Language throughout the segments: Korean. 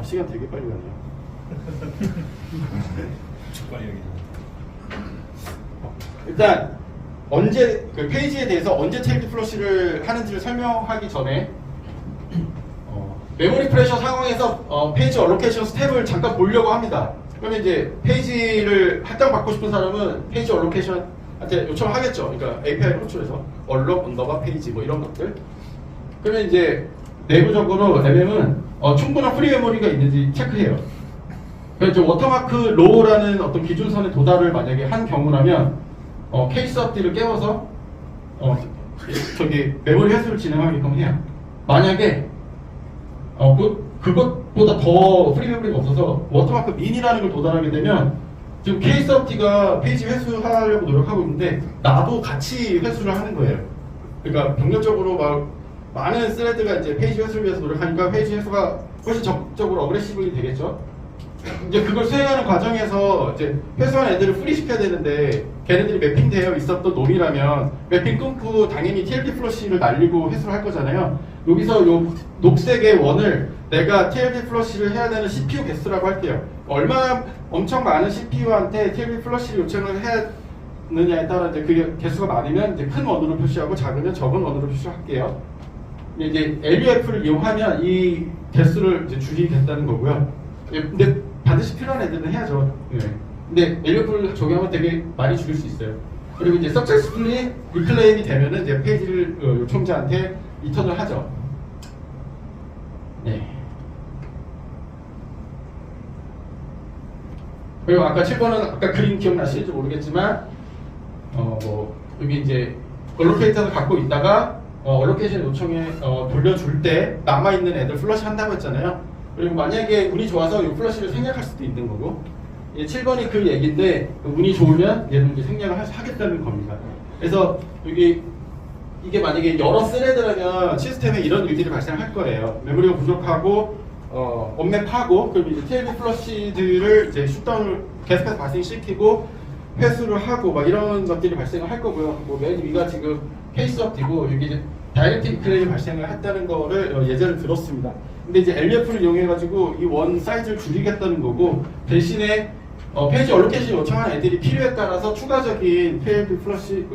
시간 되게 빨리 가네요. 빨리 여기. 일단 언제 그 페이지에 대해서 언제 테일비 플러시를 하는지를 설명하기 전에 메모리 프레셔 상황에서 페이지 얼로케이션 스텝을 잠깐 보려고 합니다. 그러면 이제 페이지를 할당받고 싶은 사람은 페이지 얼로케이션한테 요청을 하겠죠. 그러니까 API를 호출해서 얼로 언더바 페이지 뭐 이런 것들. 그러면 이제 내부적으로 MM은 충분한 프리 메모리가 있는지 체크해요. 그래서 워터마크 로우라는 어떤 기준선에 도달을 만약에 한 경우라면 케이스 업디를 깨워서 저기 메모리 회수를 진행하게끔 해요. 만약에 그것보다 더 프리 메모리가 없어서 워터마크 민이라는 걸 도달하게 되면 지금 케이스 업디가 페이지 회수하려고 노력하고 있는데 나도 같이 회수를 하는 거예요. 그러니까 병렬적으로 막 많은 스레드가 이제 페이지 회수를 위해서 노력하니까 페이지 회수가 훨씬 적극적으로 어그레시브리 되겠죠. 이제 그걸 수행하는 과정에서 이제 회수한 애들을 프리시켜야 되는데 걔네들이 매핑되어 있었던 놈이라면 매핑 끊고 당연히 TLD 플러시를 날리고 회수를 할 거잖아요. 여기서 요 녹색의 원을 내가 TLD 플러시를 해야 되는 CPU 개수라고 할게요. 얼마나 엄청 많은 CPU한테 TLD 플러시를 요청을 해야 느냐에 따라 이제 그게 개수가 많으면 이제 큰 원으로 표시하고 작으면 적은 원으로 표시할게요. 이제 LUF를 이용하면 이 개수를 이제 줄이겠다는 거고요. 근데 반드시 필요한 애들은 해야죠. 근데 LUF를 적용하면 되게 많이 줄일 수 있어요. 그리고 이제 successfully reclaim이 되면은 이제 페이지를 요청자한테 리턴을 하죠. 네. 그리고 아까 7번은 아까 그림 기억나실지 모르겠지만 뭐 여기 이제 얼로케이터를 갖고 있다가 얼로케이션 요청에 돌려줄 때 남아있는 애들 플러시 한다고 했잖아요. 그리고 만약에 운이 좋아서 이 플러시를 생략할 수도 있는 거고 7번이 그 얘기인데 운이 좋으면 얘는 이제 생략을 하겠다는 겁니다. 그래서 여기 이게 만약에 여러 스레드라면 시스템에 이런 일들이 발생할 거예요. 메모리가 부족하고 언맵하고 그럼 이제 TLB 플러시들을 이제 슛다운을 계속해서 발생시키고 회수를 하고 막 이런 것들이 발생을 할 거고요. 뭐 맨 위가 지금 케이스 업디고 여기 이제 다이렉트 클레임이 발생을 했다는 거를 예제를 들었습니다. 근데 이제 LUF를 이용해가지고 이 원 사이즈를 줄이겠다는 거고 대신에 페이지 얼로케이션 요청한 애들이 필요에 따라서 추가적인 TLB 플러시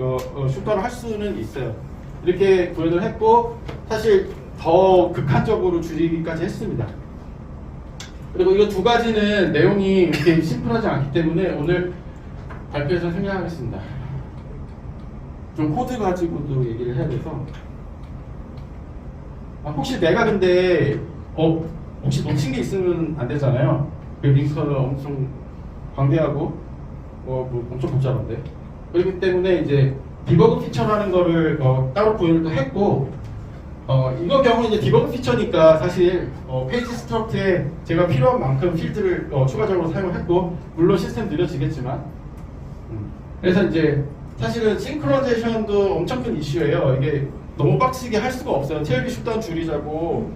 슛다운을 할 수는 있어요. 이렇게 구현을 했고 사실 더 극한적으로 줄이기까지 했습니다. 그리고 이거 두 가지는 내용이 이렇게 심플하지 않기 때문에 오늘 발표에서 생략하겠습니다. 좀 코드 가지고도 얘기를 해야 돼서 혹시 내가 근데 혹시 놓친 게 있으면 안 되잖아요. 그 링크는 엄청 광대하고 뭐 엄청 복잡한데 그렇기 때문에 이제 디버그 피처라는 거를 따로 구현을 또 했고 이거 경우는 이제 디버그 피처니까 사실 페이지 스트럭트에 제가 필요한 만큼 필드를 추가적으로 사용을 했고 물론 시스템 느려지겠지만 그래서 이제 사실은 싱크로나이제이션도 엄청 큰 이슈예요. 이게 너무 빡시게 할 수가 없어요. TLB 슛다운 줄이자고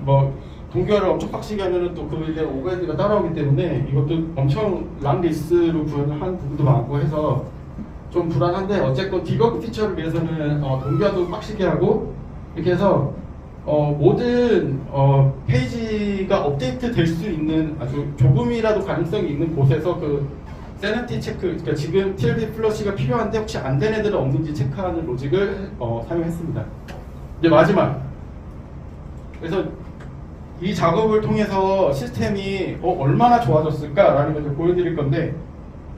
뭐 동기화를 엄청 빡시게 하면은 또 그에 대한 오버헤드가 따라오기 때문에 이것도 엄청 랑 리스로 구현을 한 부분도 많고 해서 좀 불안한데 어쨌건 디버그 피처를 위해서는 동기화도 빡시게 하고 이렇게 해서 모든 페이지가 업데이트 될 수 있는 아주 조금이라도 가능성이 있는 곳에서 그 세너티 체크, 그러니까 지금 TLB 플러시가 필요한데 혹시 안 된 애들은 없는지 체크하는 로직을 사용했습니다. 이제 마지막. 그래서 이 작업을 통해서 시스템이 얼마나 좋아졌을까라는 것을 보여드릴 건데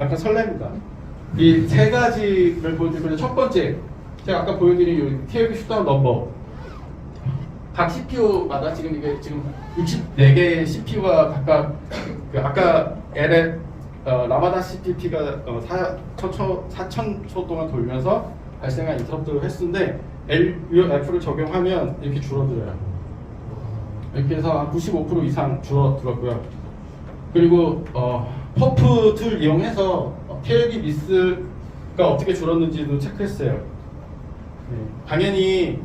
약간 설렙니다. 이 세 가지를 보여드릴 건데 첫 번째, 제가 아까 보여드린 이 TLB 슛다운 넘버. 각 CPU마다 지금 이게 지금 64개의 CPU가 각각 그 아까 LL 라마다 CPP가 4,000초 동안 돌면서 발생한 인터럽트를 했는데 LUF를 적용하면 이렇게 줄어들어요. 이렇게 해서 한 95% 이상 줄어들었고요. 그리고 퍼프 툴 이용해서 TLB 미스가 어떻게 줄었는지도 체크했어요. 네, 당연히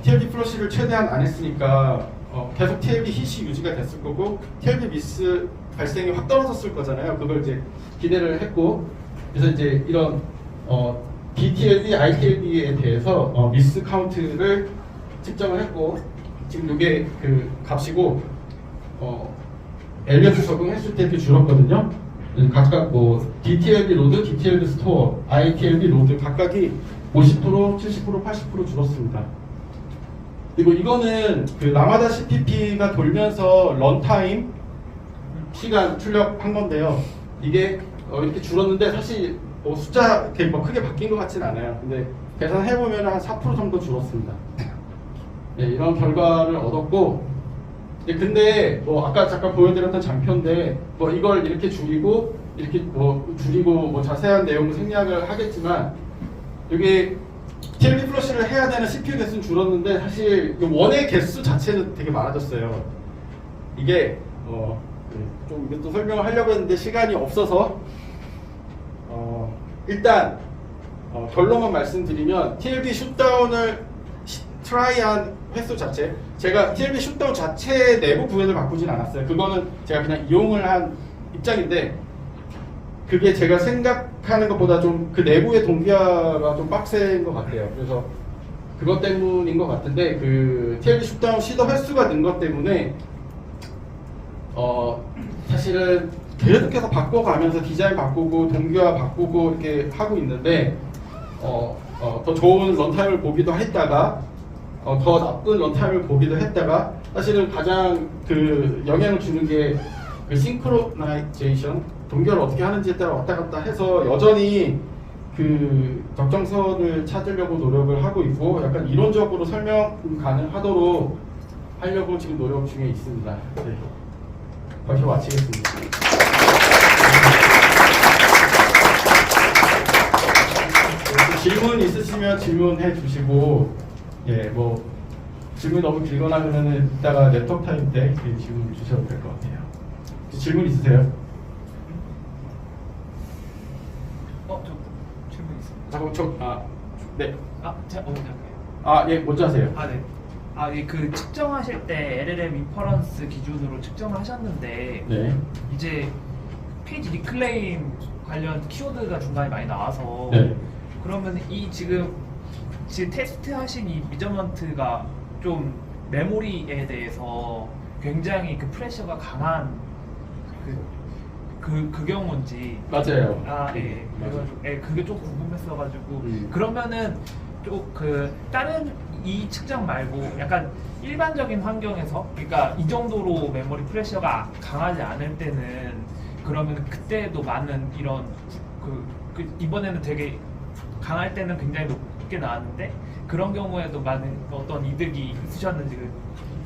TLB 플러시를 최대한 안 했으니까 계속 TLB hit이 유지가 됐을 거고 TLB 미스 발생이 확 떨어졌을 거잖아요. 그걸 이제 기대를 했고 그래서 이제 이런 DTLB, ITLB에 대해서 미스 카운트를 측정을 했고 지금 이게 그 값이고 LS 적용했을 때 이렇게 줄었거든요. 각각 뭐 DTLB 로드, DTLB 스토어, ITLB 로드 각각이 50%, 70%, 80% 줄었습니다. 그리고 이거는 그 라마다 CPP가 돌면서 런타임 시간 출력한 건데요. 이게 이렇게 줄었는데 사실 뭐 숫자 이렇게 뭐 크게 바뀐 것 같진 않아요. 근데 계산해 보면 한 4% 정도 줄었습니다. 네, 이런 결과를 얻었고, 근데 뭐 아까 잠깐 보여드렸던 장표인데 뭐 이걸 이렇게 줄이고 이렇게 뭐 줄이고 뭐 자세한 내용을 생략을 하겠지만 여기 TLB 플러시를 해야 되는 CPU 개수는 줄었는데 사실 원의 개수 자체는 되게 많아졌어요. 이게 좀 이것도 설명을 하려고 했는데 시간이 없어서 일단 결론만 말씀드리면 TLB 슛다운을 트라이한 횟수 자체, 제가 TLB 슛다운 자체 내부 구현을 바꾸진 않았어요. 그거는 제가 그냥 이용을 한 입장인데 그게 제가 생각하는 것보다 좀 그 내부의 동기화가 좀 빡센 것 같아요. 그래서 그것 때문인 것 같은데 그 TLB 슛다운 시도 횟수가 는 것 때문에 사실은 계속해서 바꿔가면서 디자인 바꾸고 동기화 바꾸고 이렇게 하고 있는데 더 좋은 런타임을 보기도 했다가 더 나쁜 런타임을 보기도 했다가 사실은 가장 그 영향을 주는 게 그 싱크로나이제이션 동결을 어떻게 하는지에 따라 왔다 갔다 해서 여전히 그 적정선을 찾으려고 노력을 하고 있고 약간 이론적으로 설명 가능하도록 하려고 지금 노력 중에 있습니다. 네. 발표 마치겠습니다. 질문 있으시면 질문해 주시고, 예, 뭐 질문 너무 길거나 그러면은 이따가 랩터 타임 때 질문 주셔도 될 것 같아요. 질문 있으세요? 저 질문 있습니다. 잠깐 네. 제가 예, 먼저 하세요. 네. 그 측정하실 때 LLM 인퍼런스 기준으로 측정을 하셨는데 네. 이제 페이지 리클레임 관련 키워드가 중간에 많이 나와서 네. 그러면 이 지금 테스트 하신 이 미저먼트가 좀 메모리에 대해서 굉장히 그 프레셔가 강한 그 경우인지 맞아요. 예. 그래가지고 그게 좀 궁금했어가지고 그러면은 좀 그 다른 이 측정 말고 약간 일반적인 환경에서 그러니까 이 정도로 메모리 프레셔가 강하지 않을 때는 그러면 그때도 많은 이런 그 이번에는 되게 강할 때는 굉장히 높게 나왔는데 그런 경우에도 많은 어떤 이득이 있으셨는지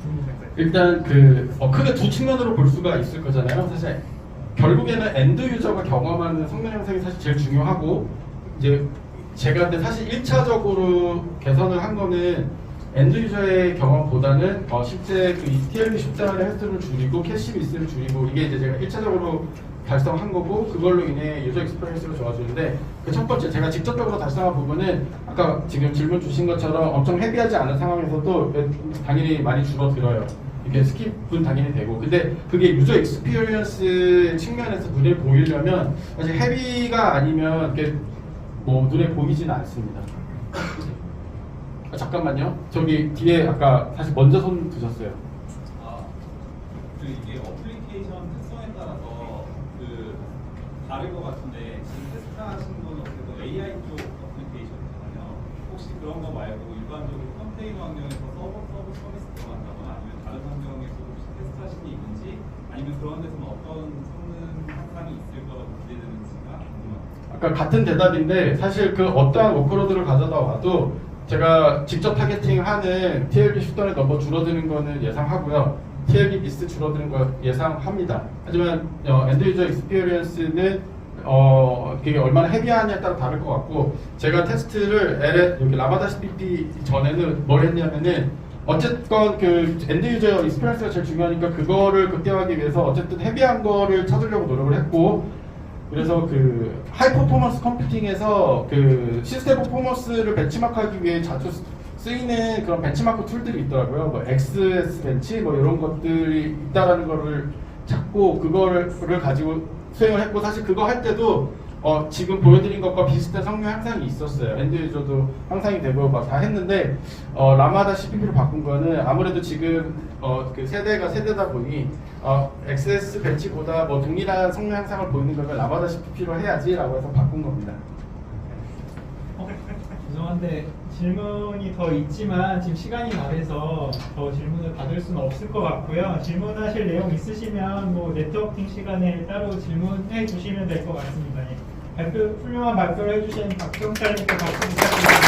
궁금했어요. 일단 크게 두 측면으로 볼 수가 있을 거잖아요. 사실 결국에는 엔드 유저가 경험하는 성능 향상이 사실 제일 중요하고 이제 제가 근데 사실 1차적으로 개선을 한 거는 엔드 유저의 경험보다는 실제 그 TLB 숫자의 횟수를 줄이고 캐시 미스를 줄이고 이게 이제 제가 1차적으로 달성한 거고 그걸로 인해 유저 익스피리언스가 좋아지는데 그 첫 번째 제가 직접적으로 달성한 부분은 아까 지금 질문 주신 것처럼 엄청 헤비하지 않은 상황에서도 당연히 많이 줄어들어요. 이게 스킵은 당연히 되고 근데 그게 유저 익스피리언스 측면에서 눈에 보이려면 사실 헤비가 아니면 이렇게 뭐 눈에 보이지는 않습니다. 잠깐만요. 저기 뒤에 아까 사실 먼저 손 드셨어요. 이게 어플리케이션 특성에 따라서 다를 것 같은데 지금 테스트하신 거는 그래도 AI 쪽 어플리케이션이잖아요. 혹시 그런 거 말고 일반적으로 컨테이너 환경에서 서버 서비스 들어간다거나 아니면 다른 환경에서 혹시 테스트하신 게 있는지 아니면 그런 데서는 어떤 성능 향상이 있을 거라고 기대되는지가 궁금합니다. 아까 같은 대답인데 사실 그 어떠한 워크로드를 가져다 와도 제가 직접 타겟팅하는 TLB 슈터의 넘버 줄어드는 거는 예상하고요. TLB 미스 줄어드는 거 예상합니다. 하지만 엔드 유저 익스피리언스는 그게 얼마나 헤비하냐에 따라 다를 것 같고 제가 테스트를 여기 라마다 CPP 전에는 뭘 했냐면은 어쨌건 그 엔드 유저 익스피리언스가 제일 중요하니까 그거를 극대화하기 위해서 어쨌든 헤비한 거를 찾으려고 노력을 했고 그래서 그 하이 퍼포먼스 컴퓨팅에서 그 시스템 퍼포먼스를 벤치마크하기 위해 자주 쓰이는 그런 벤치마크 툴들이 있더라고요. 뭐 XS 벤치 뭐 이런 것들이 있다라는 거를 찾고 그거를 가지고 수행을 했고 사실 그거 할 때도 지금 보여드린 것과 비슷한 성능 향상이 있었어요. 엔드 유저도 향상이 되고 막 다 했는데 라마다 CPU로 바꾼 거는 아무래도 지금 그 세대가 세대다 보니 XS 벤치보다 뭐 동일한 성능 향상을 보이는 거면 라마다 CPU로 해야지라고 해서 바꾼 겁니다. 죄송한데 질문이 더 있지만 지금 시간이 많아서 더 질문을 받을 수는 없을 것 같고요. 질문하실 내용 있으시면 뭐 네트워킹 시간에 따로 질문해 주시면 될 것 같습니다. 예. 훌륭한 발표를 해주신 박정철님께 박수 부탁드립니다.